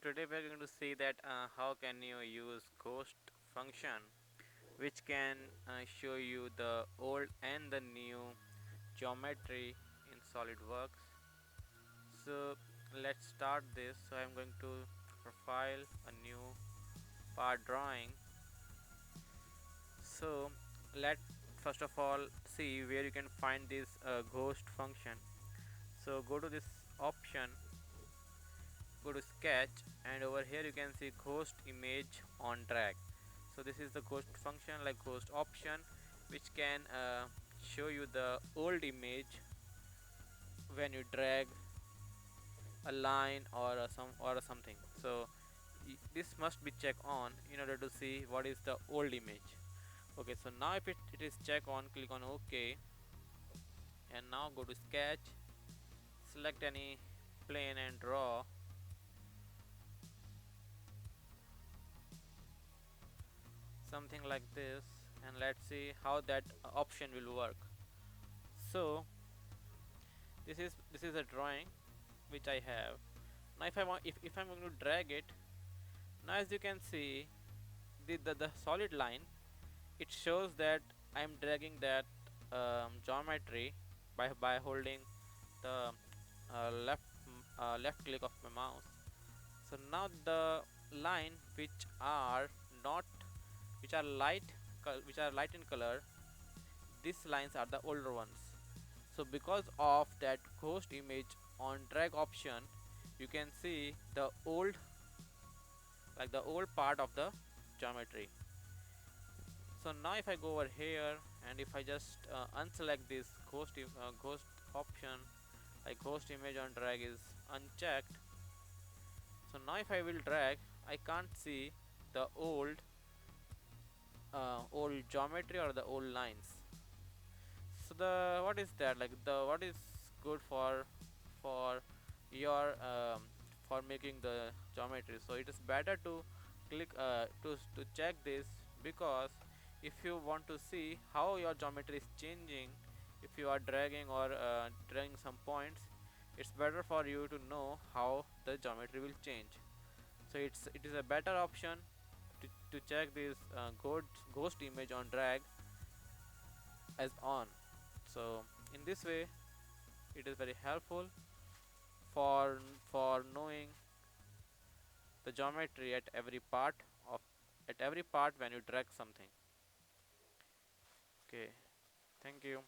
Today we are going to see that how can you use ghost function which can show you the old and the new geometry in SolidWorks. So let's start this. So I'm going to profile a new part drawing. So let first of all see where you can find this ghost function. So go to this option, go to sketch, and over here you can see ghost image on drag. So this is the ghost function, like ghost option, which can show you the old image when you drag a line or something. So this must be check on in order to see what is the old image. Okay, so now if it is check on, click on OK, and now go to sketch, select any plane and draw something like this, and let's see how that option will work. So this is a drawing which I have. Now if I'm going to drag it, now as you can see the solid line, it shows that I'm dragging that geometry by holding the left click of my mouse. So now the line not which are light which are light in color, these lines are the older ones. So because of that ghost image on drag option, you can see the old part of the geometry. So now if I go over here and if I just unselect this ghost option, like ghost image on drag is unchecked. So now if I will drag, I can't see the old geometry or the old lines. So the what is that, like the what is good for your for making the geometry. So it is better to click to check this, because if you want to see how your geometry is changing, if you are dragging or dragging some points, it's better for you to know how the geometry will change. So it is a better option to check this ghost image on drag as on. So in this way it is very helpful for knowing the geometry of at every part when you drag something. Okay, thank you.